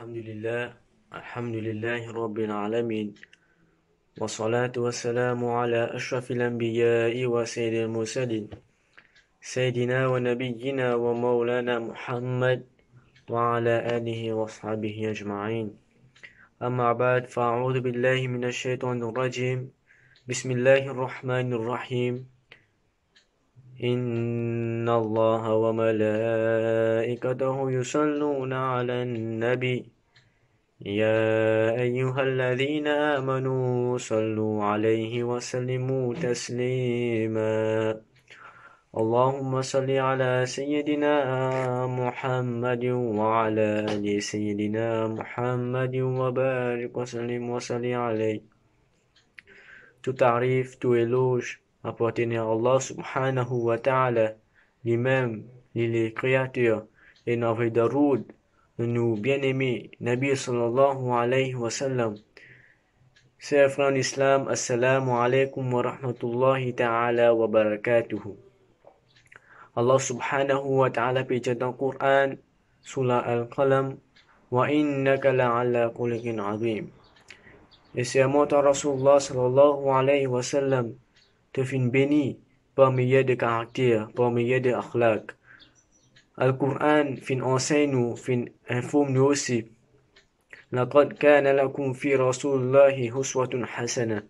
الحمد لله رب العالمين والصلاة والسلام على أشرف الأنبياء وسيد المرسلين سيدنا ونبينا ومولانا محمد وعلى آله وصحبه أجمعين أما بعد فأعوذ بالله من الشيطان الرجيم بسم الله الرحمن الرحيم إن الله وملائكته يصلون على النبي يا أيها الذين آمنوا صلوا عليه وسلموا تسليما اللهم صل على سيدنا محمد وعلى آل سيدنا محمد وبارك وسلم عليه. Tout tarif, tout éloge appartenait à Allah subhanahu wa ta'ala, lui-même, il est créateur, et n'avait daroud, nous bien-aimés, Nabi sallallahu alayhi wa sallam. Chers frères en islam, assalamu alaikum wa rahmatullahi ta'ala wa barakatuhu. Allah subhanahu wa ta'ala dit dans le Coran, Surah Al-Qalam, wa innaka la'ala khuluqin azim. Et c'est à moi, Rasulullah sallallahu alayhi wa sallam, te fin béni par milliers de caractères, par milliers de akhlaq. Al-Qur'an fin enseigne nous, fin informe nous aussi. لَقَدْ كَانَ لَكُمْ فِي رَسُولِ اللَّهِ أُسْوَةٌ حَسَنَةٌ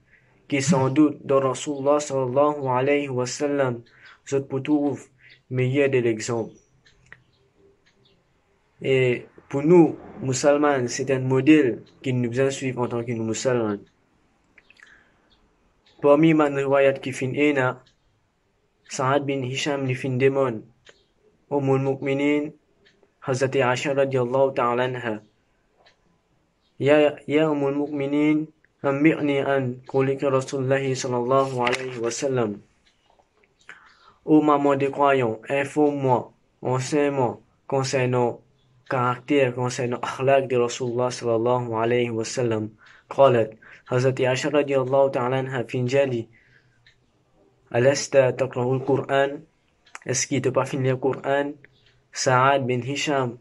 qui sans doute dans Rasulullah sallallahu alayhi wa sallam se trouve meilleur de l'exemple. Et pour nous, musulmans, c'est un modèle qui nous besoin suivre en tant que musulmans. Parmi man riwayat qui fin ena, Sa'ad bin Hisham li fin demon, Mu'minin, Hazrati Aisha radiyallahu ta'ala anha. Ya Mu'minin, ambi'ni an qawlika Rasulullah sallallahu alayhi wa sallam. Ô maman des croyants, informe-moi, enseigne-moi concernant caractère, concernant akhlaq de Rasulullah sallallahu alayhi wa sallam. قالت Hazrati Aisha radiyallahu ta'ala anha fin jali Alasta taqra'u al-Qur'an? Est-ce qu'il te pas fini le Qur'an? Sa'ad bin Hisham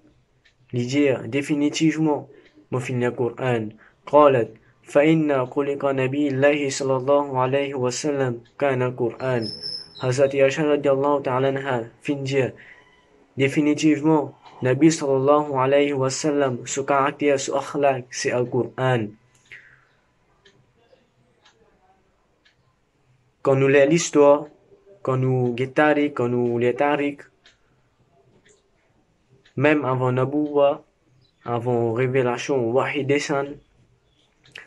lui dit définitivement me fini le Qur'an. قالت فإن خلق نبي الله صلى الله عليه وسلم كان القرآن. Hazrati Aisha radiyallahu ta'ala anha fin dit définitivement Nabi sallallahu alayhi wa sallam ce caractère, ce akhlaq, c'est al-Qur'an. Quand nous lisons l'histoire, quand nous guettons, quand nous les tariq, même avant Nabuwa, avant révélation Wahi descend,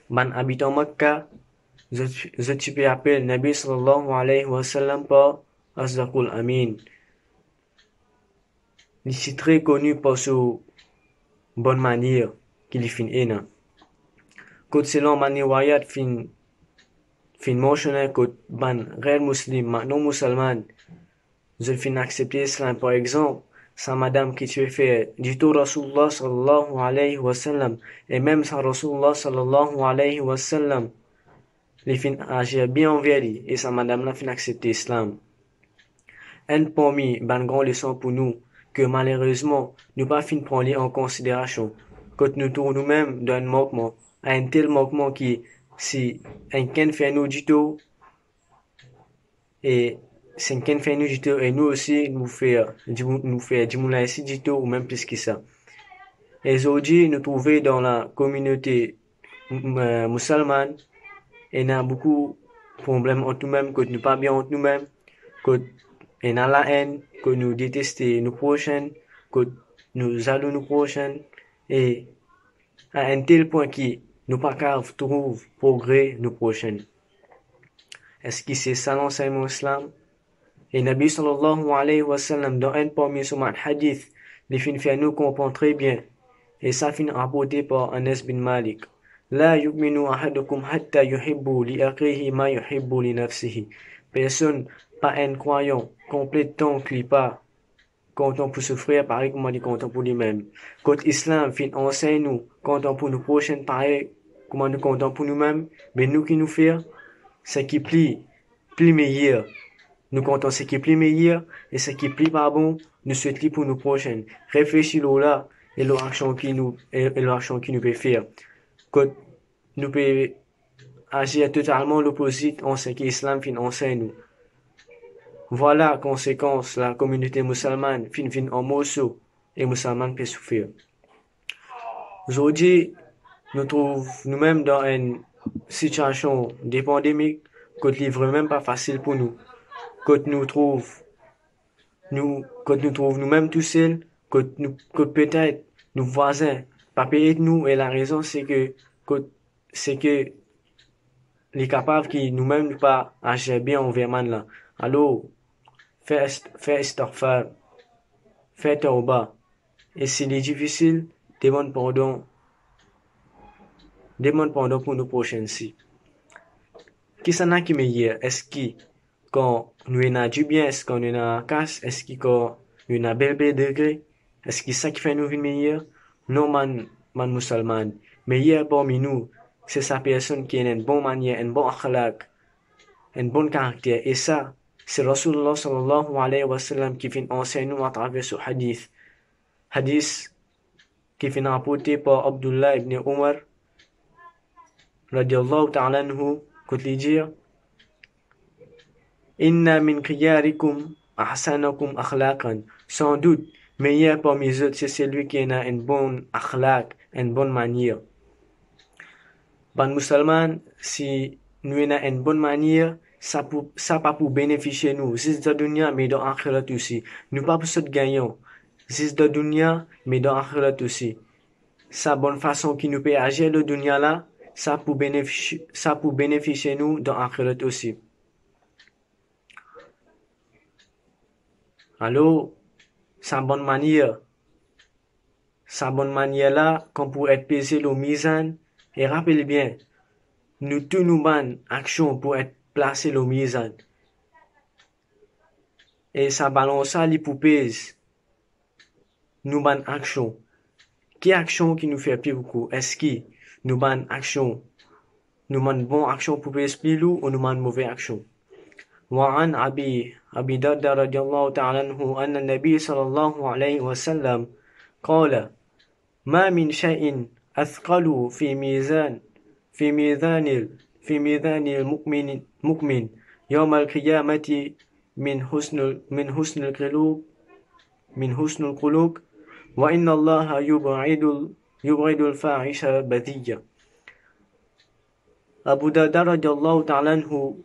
ban habitant Makkah, je peux appeler Nabi sallallahu alayhi wa sallam par Asdaqul Amin. Il est très connu pour sa bonne manière qu'il fin ena. Quand selon maniwayat fin mentionner que ban réel musulman, non musulman, je fin accepter l'islam. Par exemple, sa madame qui tu fait du tout Rasulullah sallallahu alayhi wa sallam, et même sa Rasulullah sallallahu alayhi wa sallam, les fin agir bien envers lui, et sa madame la fin accepter l'islam. Un parmi ban grand leçon pour nous, que malheureusement, nous pas fin prendre en considération, quand nous trouvons nous-mêmes d'un manquement, à un tel manquement qui, si un ken fait nous du tout, et si un ken fait nous du tout, et nous aussi, nous fait du moulin ici du tout, ou même plus que ça. Et aujourd'hui, nous trouvons dans la communauté musulmane, et nous avons beaucoup de problèmes entre nous-mêmes, que nous pas bien entre nous-mêmes, que nous avons la haine, que nous détestons nos prochains, que nous allons nos prochains, et à un tel point qui nous pas qu'à trouver progrès nos prochains. Est-ce que c'est ça l'enseignement islam? Et Nabi sallallahu alayhi wa sallam, dans un parmi son hadith, les fins fait nous comprendre très bien. Et ça fin rapporté par Anas bin Malik. La yu'minu ahadukum hatta yuhibbu li akhihi ma yuhibbu li nafsihi. Personne, pas un croyant, complètement qu'il pas content pour ce frère, pareil comme on dit content pour lui-même. Quand l'islam fin enseigne nous, content pour nos prochains, pareil comme nous content pour nous-mêmes, mais nous qui nous faisons, ce qui plie meilleur. Nous comptons ce qui est plus meilleur et ce qui est plus pas bon, nous souhaitons pour nos prochains. Réfléchis là et l'action qui nous peut faire. Que nous peut agir totalement l'opposite en ce que l'islam fin enseigne nous. Voilà conséquence la communauté musulmane fin en morceaux et musulmane peut souffrir. Aujourd'hui, nous trouvons nous-mêmes dans une situation de pandémie que livre même pas facile pour nous. Que nous trouvons nous-mêmes tout seuls, que peut-être nos voisins pas payer de nous et la raison c'est que les capables qui nous-mêmes pas agir bien envers man là. Alors, fais istighfar, fais tauba. Et s'il est difficile, demande pardon pour nos prochaines si. Qui s'en a qui meilleur? Est-ce que quand nous avons du bien, est-ce qu'on a un casse, est-ce que quand nous avons bel degré, est-ce que ça qui fait nous vivre meilleur? Non, man musulman. Meilleur parmi nous, c'est sa personne qui a une bonne manière, une bonne akhlaq, un bon caractère. Et ça, c'est Rasulullah sallallahu alayhi wa sallam qui vient enseigner nous à travers ce hadith. Hadith qui vient rapporté par Abdullah ibn Umar, radiallahu ta'ala anhu, côté lui dire, Inna min khiyarikum ahsanakum akhlaqan. Sans doute, meilleur parmi les autres, c'est celui qui a une bonne akhlaq, une bonne manière. Ban musulman, si nous avons une bonne manière, ça pas pour bénéficier nous. C'est de dunya, mais dans akhirat aussi. Nous pas pour se gagner. C'est de dunya, mais dans akhirat aussi. Sa bonne façon qui nous peut agir le dunya là, ça pour bénéficier nous dans akhirat aussi. Alors, sa bonne manière là, qu'on pourrait être pesé le mizan, et rappelez bien, nous tous nous ban action pour être placé le mizan. Et sa balance li pour pèse, nous ban action. Qui action qui nous fait plus beaucoup? Est-ce que nous ban action, nous ban bon action pour pèse plus lourd ou nous ban mauvais action? وعن أبي دردة رضي الله تعالى عنه أن النبي صلى الله عليه وسلم قال ما من شيء أثقل في ميزان المؤمن يوم القيامة من حسن الخلق وإن الله يبعد الفاحش البذية. Abu Darda radiallahu ta'ala anhu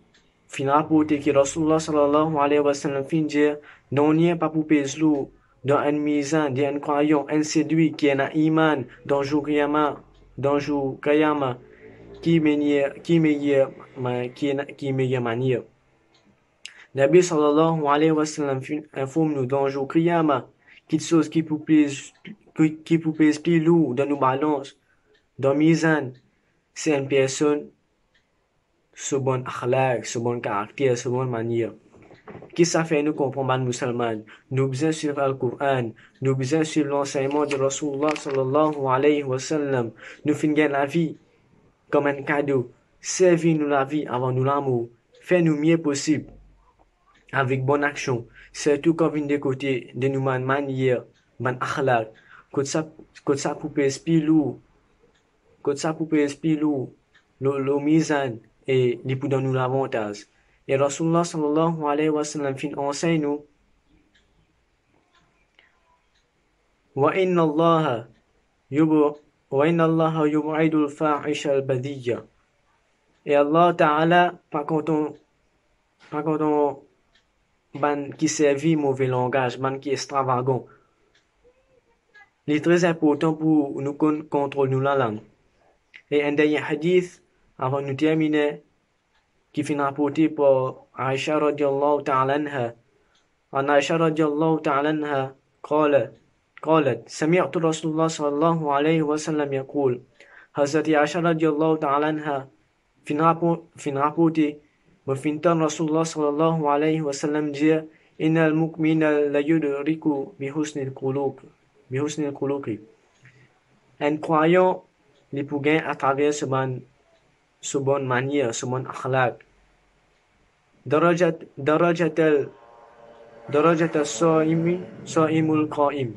fin rapporté que Rasulullah sallallahu alayhi wa sallam fin dire non n'y a pas pour pèse-lou dans un mizan, dans un croyant, un séduit qui a un iman dans jour Qiyama, qui meilleure manière. Nabi sallallahu alayhi wa sallam informe nous dans jour Qiyama, quelque chose qui pour pèse plus lourd dans nos balances, dans mizan, c'est une personne ce bon akhlaq, ce bon caractère, ce bonne manière. Qu'est-ce que ça fait nous comprendre les musulmans? Nous besoin suivre le Coran, nous besoin suivre l'enseignement de Rasulullah sallallahu alayhi wa sallam. Nous finissons la vie comme un cadeau. Servis-nous la vie avant nous l'amour. Fais-nous mieux possible avec bonne action. Surtout quand vient des côtés de nous manière, bon akhlaq. Que ça pour esprit lourd, le mizan et les pour donner nous l'avantage. Et Rasulullah sallallahu alayhi wa sallam fin enseigne nous wa inna Allah yub'idul fahisha al-badiyya. Et Allah Ta'ala pas quand on ban qui servit mauvais langage, ban qui extravagant. Il est très important pour nous contrôler nous la langue. Et un dernier hadith avant de terminer qui finit rapporté par Aisha radiallahu ta'ala anha. عن عائشة رضي الله تعالى عنها قالت سمعت رسول الله صلى الله عليه وسلم يقول Hazrat Aisha radiallahu ta'ala anha fin rapporté وفنتان رسول الله صلى الله عليه وسلم dire إن المؤمن لا يدرك بحسن الخلق. Un croyant les pour gagner à travers ce bonne manière, ce bon akhlaq. درجة الصائم القائم.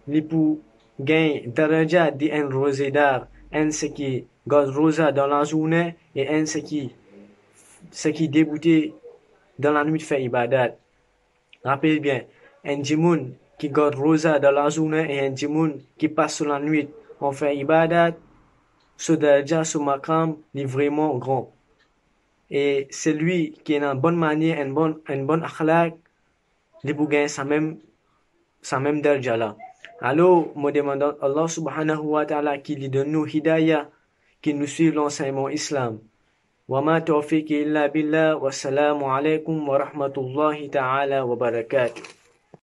li pour gain daraja di un rosédar, un ce qui garde rosa dans la journée et un ce qui débuté dans la nuit de faire ibadat. Rappelez bien, un djimoun qui garde rosa dans la journée et un djimoun qui passe sur la nuit en fait ibadat, ce daraja, ce makam, est vraiment grand. Et celui qui est en bonne manière, une bonne akhlaq, il peut gagner sa même daraja là. Alors, me demandant Allah subhanahu wa ta'ala qui lui donne nous hidayah, qui nous suit l'enseignement islam. Wa ma tawfiqi illa billah wa salamu alaykum wa rahmatullahi ta'ala wa barakatuh.